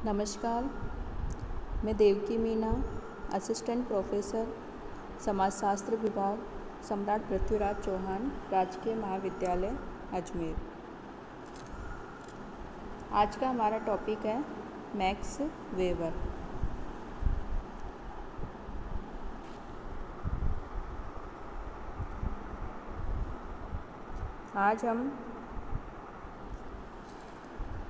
नमस्कार, मैं Devaki Meena, assistant professor समाजशास्त्र विभाग, सम्राट पृथ्वीराज चौहान राजकीय महाविद्यालय अजमेर। आज का हमारा टॉपिक है मैक्स वेबर। आज हम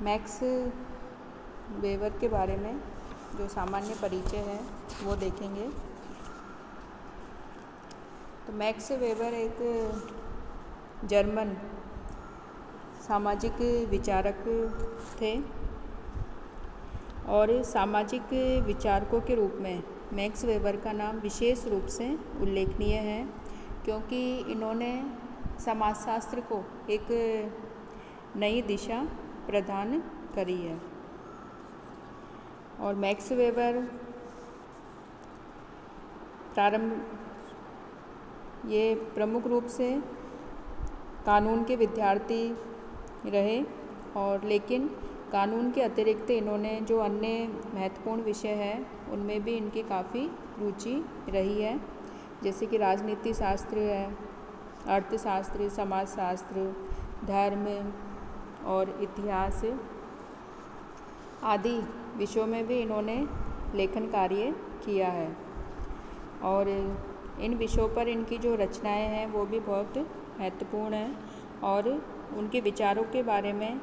मैक्स वेबर के बारे में जो सामान्य परिचय है वो देखेंगे। तो मैक्स वेबर एक जर्मन सामाजिक विचारक थे और सामाजिक विचारकों के रूप में मैक्स वेबर का नाम विशेष रूप से उल्लेखनीय है, क्योंकि इन्होंने समाजशास्त्र को एक नई दिशा प्रदान करी है। और मैक्स वेबर ये प्रमुख रूप से कानून के विद्यार्थी रहे, और लेकिन कानून के अतिरिक्त इन्होंने जो अन्य महत्वपूर्ण विषय है उनमें भी इनकी काफ़ी रुचि रही है, जैसे कि राजनीति शास्त्र है, अर्थशास्त्र, समाजशास्त्र, धर्म और इतिहास आदि विषयों में भी इन्होंने लेखन कार्य किया है। और इन विषयों पर इनकी जो रचनाएं हैं वो भी बहुत महत्वपूर्ण हैं, और उनके विचारों के बारे में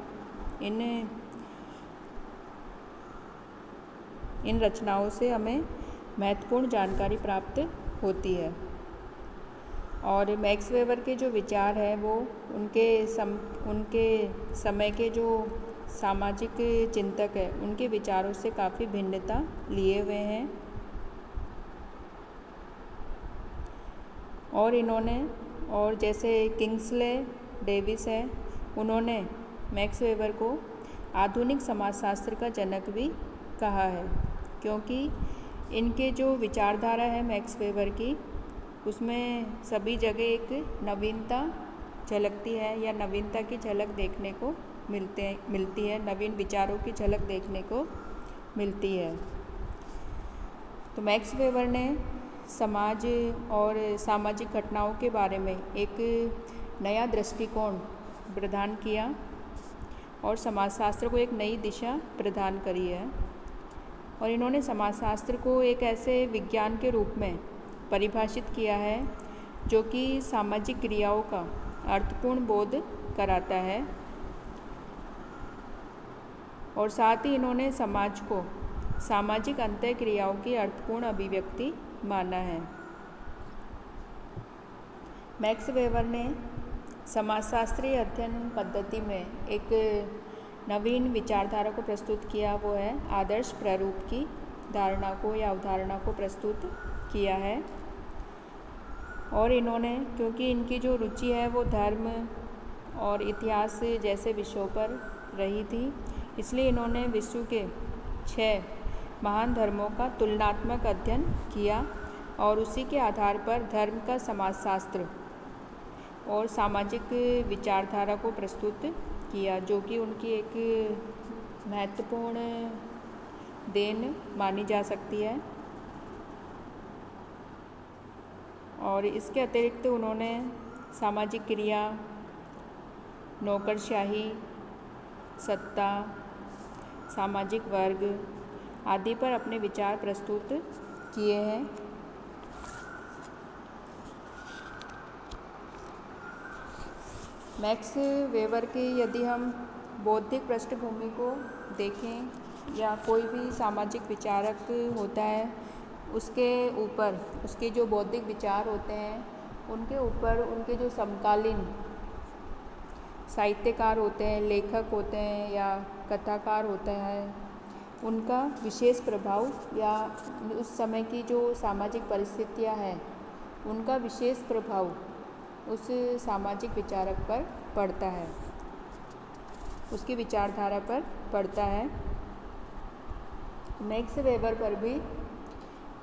इन रचनाओं से हमें महत्वपूर्ण जानकारी प्राप्त होती है। और मैक्स वेबर के जो विचार हैं वो उनके समय के जो सामाजिक चिंतक है उनके विचारों से काफ़ी भिन्नता लिए हुए हैं। और जैसे किंग्सले डेविस है, उन्होंने मैक्स वेबर को आधुनिक समाजशास्त्र का जनक भी कहा है, क्योंकि इनके जो विचारधारा है मैक्स वेबर की, उसमें सभी जगह एक नवीनता झलकती है या नवीनता की झलक देखने को मिलती है, नवीन विचारों की झलक देखने को मिलती है। तो मैक्स वेबर ने समाज और सामाजिक घटनाओं के बारे में एक नया दृष्टिकोण प्रदान किया और समाजशास्त्र को एक नई दिशा प्रदान करी है। और इन्होंने समाजशास्त्र को एक ऐसे विज्ञान के रूप में परिभाषित किया है जो कि सामाजिक क्रियाओं का अर्थपूर्ण बोध कराता है, और साथ ही इन्होंने समाज को सामाजिक अंतः क्रियाओं की अर्थपूर्ण अभिव्यक्ति माना है। मैक्स वेबर ने समाजशास्त्रीय अध्ययन पद्धति में एक नवीन विचारधारा को प्रस्तुत किया, वो है आदर्श प्रारूप की धारणा को या अवधारणा को प्रस्तुत किया है। और इन्होंने, क्योंकि इनकी जो रुचि है वो धर्म और इतिहास जैसे विषयों पर रही थी, इसलिए इन्होंने विश्व के 6 महान धर्मों का तुलनात्मक अध्ययन किया और उसी के आधार पर धर्म का समाजशास्त्र और सामाजिक विचारधारा को प्रस्तुत किया, जो कि उनकी एक महत्वपूर्ण देन मानी जा सकती है। और इसके अतिरिक्त उन्होंने सामाजिक क्रिया, नौकरशाही, सत्ता, सामाजिक वर्ग आदि पर अपने विचार प्रस्तुत किए हैं। मैक्स वेबर की यदि हम बौद्धिक पृष्ठभूमि को देखें, या कोई भी सामाजिक विचारक होता है उसके ऊपर उसके जो बौद्धिक विचार होते हैं उनके ऊपर उनके जो समकालीन साहित्यकार होते हैं, लेखक होते हैं या कथाकार होते हैं, उनका विशेष प्रभाव या उस समय की जो सामाजिक परिस्थितियां हैं उनका विशेष प्रभाव उस सामाजिक विचारक पर पड़ता है, उसकी विचारधारा पर पड़ता है। मैक्स वेबर पर भी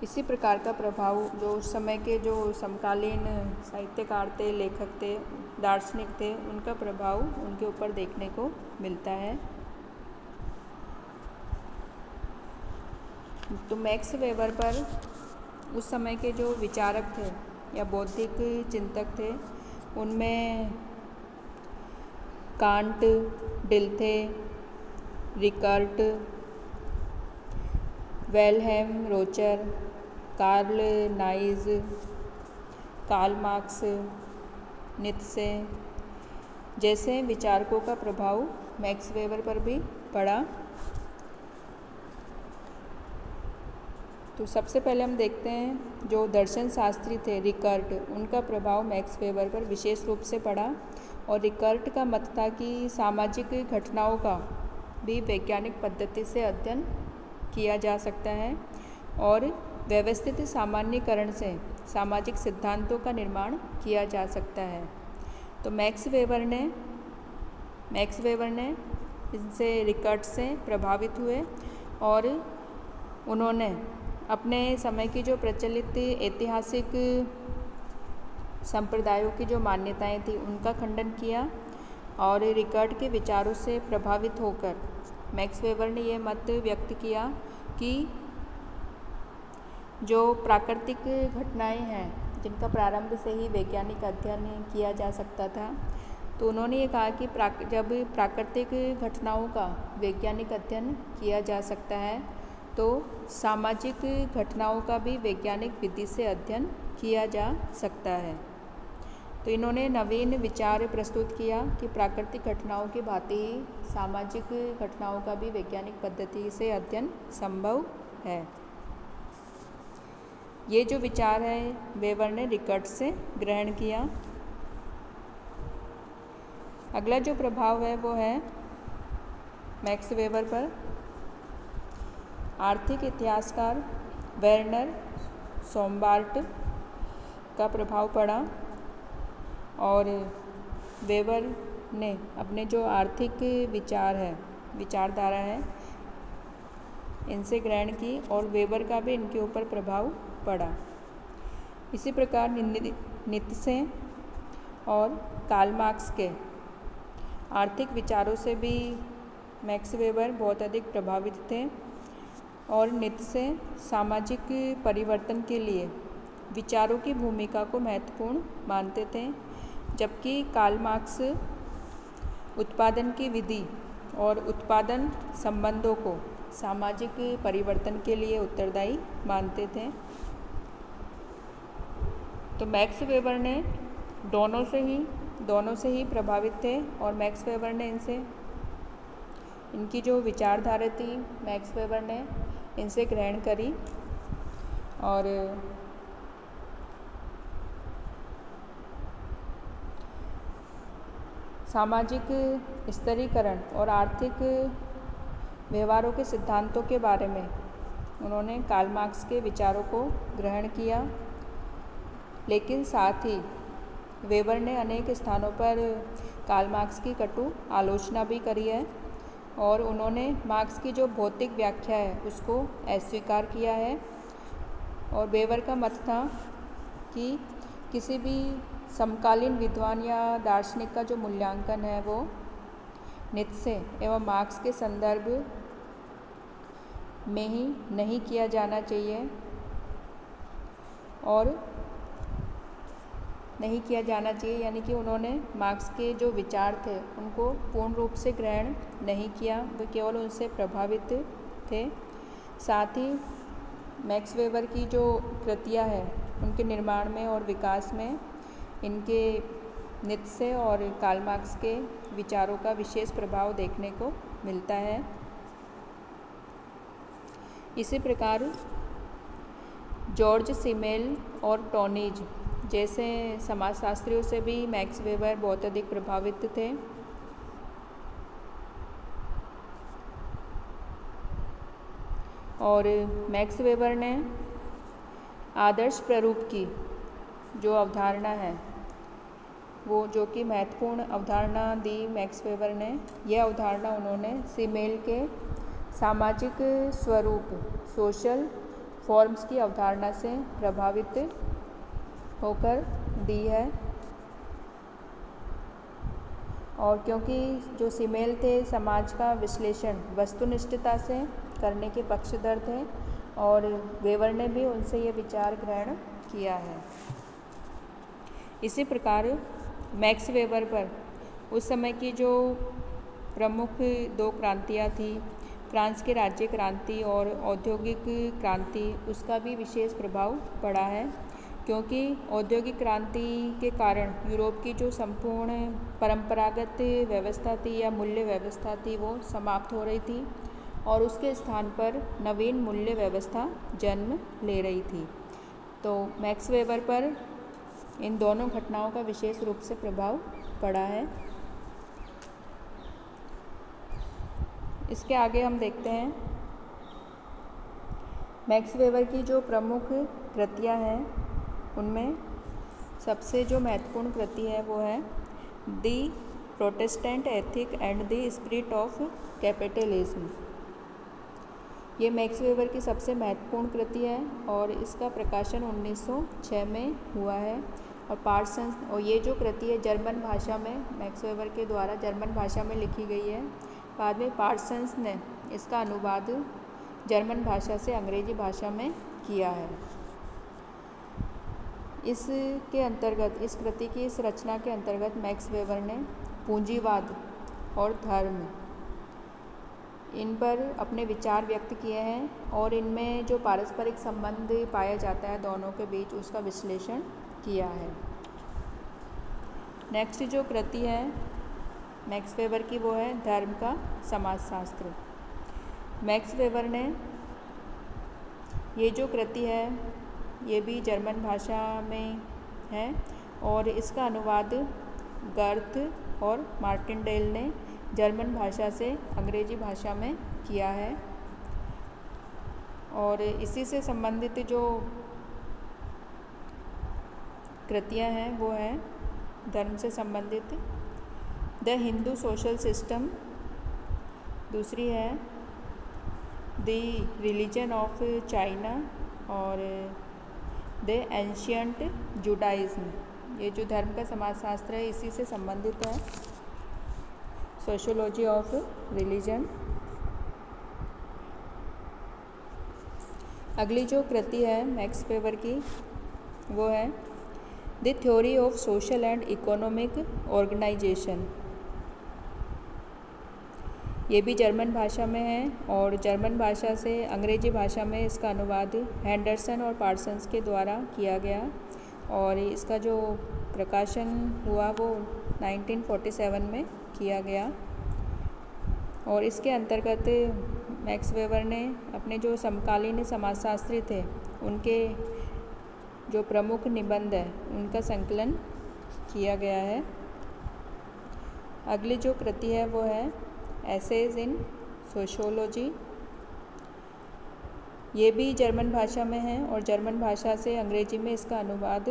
इसी प्रकार का प्रभाव जो उस समय के जो समकालीन साहित्यकार थे, लेखक थे, दार्शनिक थे, उनका प्रभाव उनके ऊपर देखने को मिलता है। तो मैक्स वेबर पर उस समय के जो विचारक थे या बौद्धिक चिंतक थे, उनमें Kant, Dilthey, Rickert, Wilhelm Roscher, Karl Knies, Karl Marx, Nietzsche जैसे विचारकों का प्रभाव मैक्स वेबर पर भी पड़ा। तो सबसे पहले हम देखते हैं जो दर्शन शास्त्री थे रिकर्ट, उनका प्रभाव मैक्स वेबर पर विशेष रूप से पड़ा। और रिकर्ट का मत था कि सामाजिक घटनाओं का भी वैज्ञानिक पद्धति से अध्ययन किया जा सकता है और व्यवस्थित सामान्यीकरण से सामाजिक सिद्धांतों का निर्माण किया जा सकता है। तो मैक्स वेबर ने इनसे रिकर्ट से प्रभावित हुए और उन्होंने अपने समय की जो प्रचलित ऐतिहासिक संप्रदायों की जो मान्यताएं थी उनका खंडन किया। और रिकर्ट के विचारों से प्रभावित होकर मैक्स वेबर ने यह मत व्यक्त किया कि जो प्राकृतिक घटनाएं हैं जिनका प्रारंभ से ही वैज्ञानिक अध्ययन किया जा सकता था, तो उन्होंने ये कहा कि जब प्राकृतिक घटनाओं का वैज्ञानिक अध्ययन किया जा सकता है तो सामाजिक घटनाओं का भी वैज्ञानिक विधि से अध्ययन किया जा सकता है। तो इन्होंने नवीन विचार प्रस्तुत किया कि प्राकृतिक घटनाओं की भांति ही सामाजिक घटनाओं का भी वैज्ञानिक पद्धति से अध्ययन संभव है। ये जो विचार है वेबर ने रिकर्ट से ग्रहण किया। अगला जो प्रभाव है वो है मैक्स वेबर पर आर्थिक इतिहासकार वेर्नर सोमबार्ट का प्रभाव पड़ा। और वेबर ने अपने जो आर्थिक विचारधारा है इनसे ग्रहण की और वेबर का भी इनके ऊपर प्रभाव पड़ा। इसी प्रकार नीत्शे और कार्ल मार्क्स के आर्थिक विचारों से भी मैक्स वेबर बहुत अधिक प्रभावित थे और नीत्शे सामाजिक परिवर्तन के लिए विचारों की भूमिका को महत्वपूर्ण मानते थे, जबकि कार्ल मार्क्स उत्पादन की विधि और उत्पादन संबंधों को सामाजिक परिवर्तन के लिए उत्तरदायी मानते थे। तो मैक्स वेबर ने दोनों से ही प्रभावित थे और मैक्स वेबर ने इनकी जो विचारधारा थी मैक्स वेबर ने इनसे ग्रहण करी। और सामाजिक स्तरीकरण और आर्थिक व्यवहारों के सिद्धांतों के बारे में उन्होंने कार्ल मार्क्स के विचारों को ग्रहण किया, लेकिन साथ ही वेबर ने अनेक स्थानों पर कार्ल मार्क्स की कटु आलोचना भी करी है और उन्होंने मार्क्स की जो भौतिक व्याख्या है उसको अस्वीकार किया है। और वेबर का मत था कि किसी भी समकालीन विद्वान या दार्शनिक का जो मूल्यांकन है वो नीत्शे एवं मार्क्स के संदर्भ में ही नहीं किया जाना चाहिए यानी कि उन्होंने मार्क्स के जो विचार थे उनको पूर्ण रूप से ग्रहण नहीं किया, वे केवल उनसे प्रभावित थे। साथ ही मैक्स वेबर की जो कृतियाँ हैं उनके निर्माण में और विकास में इनके नीत्शे और कार्ल मार्क्स के विचारों का विशेष प्रभाव देखने को मिलता है। इसी प्रकार जॉर्ज सिमेल और टोनीज जैसे समाजशास्त्रियों से भी मैक्स वेबर बहुत अधिक प्रभावित थे। और मैक्स वेबर ने आदर्श प्रारूप की जो अवधारणा है वो जो कि महत्वपूर्ण अवधारणा दी मैक्स वेबर ने, यह अवधारणा उन्होंने सिमेल के सामाजिक स्वरूप सोशल फॉर्म्स की अवधारणा से प्रभावित होकर दी है। और क्योंकि जो सिमेल थे समाज का विश्लेषण वस्तुनिष्ठता से करने के पक्षधर थे, और वेबर ने भी उनसे ये विचार ग्रहण किया है। इसी प्रकार मैक्स वेबर पर उस समय की जो प्रमुख दो क्रांतियाँ थी, फ्रांस की राज्य क्रांति और औद्योगिक क्रांति, उसका भी विशेष प्रभाव पड़ा है, क्योंकि औद्योगिक क्रांति के कारण यूरोप की जो संपूर्ण परंपरागत व्यवस्था थी या मूल्य व्यवस्था थी वो समाप्त हो रही थी और उसके स्थान पर नवीन मूल्य व्यवस्था जन्म ले रही थी। तो मैक्स वेबर पर इन दोनों घटनाओं का विशेष रूप से प्रभाव पड़ा है। इसके आगे हम देखते हैं मैक्स वेबर की जो प्रमुख कृतियाँ हैं उनमें सबसे जो महत्वपूर्ण कृति है वो है the Protestant ethic and the spirit of capitalism. ये मैक्स वेबर की सबसे महत्वपूर्ण कृति है और इसका प्रकाशन 1906 में हुआ है। और ये जो कृति है जर्मन भाषा में मैक्स वेबर के द्वारा जर्मन भाषा में लिखी गई है। बाद में पार्सन्स ने इसका अनुवाद जर्मन भाषा से अंग्रेजी भाषा में किया है। इसके अंतर्गत इस कृति की इस रचना के अंतर्गत मैक्स वेबर ने पूंजीवाद और धर्म इन पर अपने विचार व्यक्त किए हैं और इनमें जो पारस्परिक संबंध पाया जाता है दोनों के बीच उसका विश्लेषण किया है। नेक्स्ट जो कृति है मैक्स वेबर की वो है धर्म का समाजशास्त्र। मैक्स वेबर ने ये जो कृति है ये भी जर्मन भाषा में है और इसका अनुवाद गर्थ और मार्टिनडेल ने जर्मन भाषा से अंग्रेजी भाषा में किया है। और इसी से संबंधित जो कृतियाँ हैं वो है धर्म से संबंधित द हिंदू सोशल सिस्टम, दूसरी है द रिलीजन ऑफ चाइना और द एंशियंट जुडाइज्म। ये जो धर्म का समाजशास्त्र है इसी से संबंधित है। Sociology of religion. अगली जो कृति है मैक्स वेबर की वो है the theory of social and economic organisation. ये भी जर्मन भाषा में है और जर्मन भाषा से अंग्रेजी भाषा में इसका अनुवाद हैंडरसन और पार्सन्स के द्वारा किया गया और इसका जो प्रकाशन हुआ वो 1947 में किया गया। और इसके अंतर्गत मैक्स वेबर ने अपने जो समकालीन समाजशास्त्री थे उनके जो प्रमुख निबंध है उनका संकलन किया गया है। अगली जो कृति है वो है एसेज इन सोशियोलॉजी। ये भी जर्मन भाषा में है और जर्मन भाषा से अंग्रेजी में इसका अनुवाद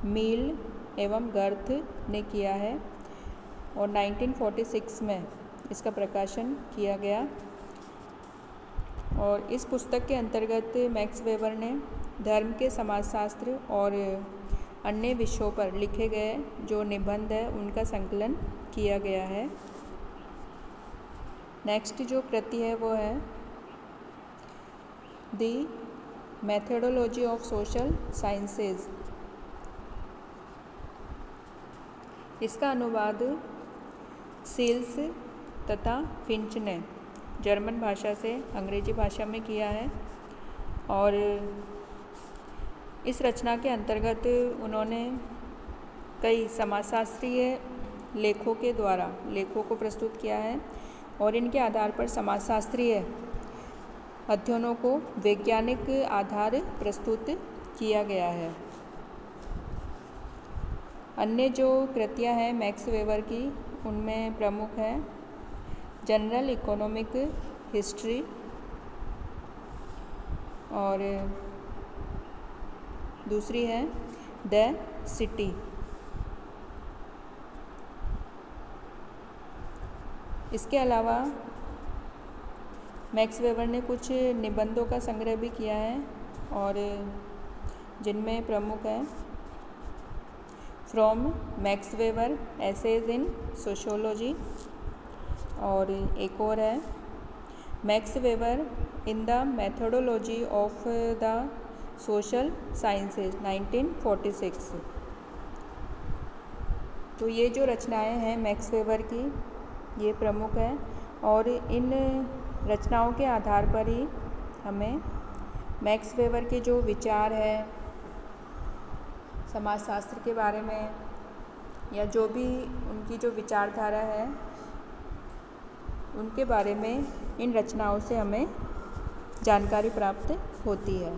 मील एवं गर्थ ने किया है और 1946 में इसका प्रकाशन किया गया। और इस पुस्तक के अंतर्गत मैक्स वेबर ने धर्म के समाजशास्त्र और अन्य विषयों पर लिखे गए जो निबंध है उनका संकलन किया गया है। नेक्स्ट जो कृति है वो है the methodology of social sciences. इसका अनुवाद सील्स तथा फिंच ने जर्मन भाषा से अंग्रेजी भाषा में किया है और इस रचना के अंतर्गत उन्होंने कई समाजशास्त्रीय लेखों के द्वारा लेखों को प्रस्तुत किया है और इनके आधार पर समाजशास्त्रीय अध्ययनों को वैज्ञानिक आधार प्रस्तुत किया गया है। अन्य जो कृतियाँ हैं मैक्स वेबर की उनमें प्रमुख है जनरल इकोनॉमिक हिस्ट्री और दूसरी है द सिटी। इसके अलावा मैक्स वेबर ने कुछ निबंधों का संग्रह भी किया है और जिनमें प्रमुख है from Max Weber essays in sociology और एक और है Max Weber in the methodology of the social sciences 1946। तो ये जो रचनाएं हैं मैक्स वेबर की, ये प्रमुख हैं और इन रचनाओं के आधार पर ही हमें मैक्स वेबर के जो विचार है समाजशास्त्र के बारे में, या जो भी उनकी जो विचारधारा है उनके बारे में इन रचनाओं से हमें जानकारी प्राप्त होती है।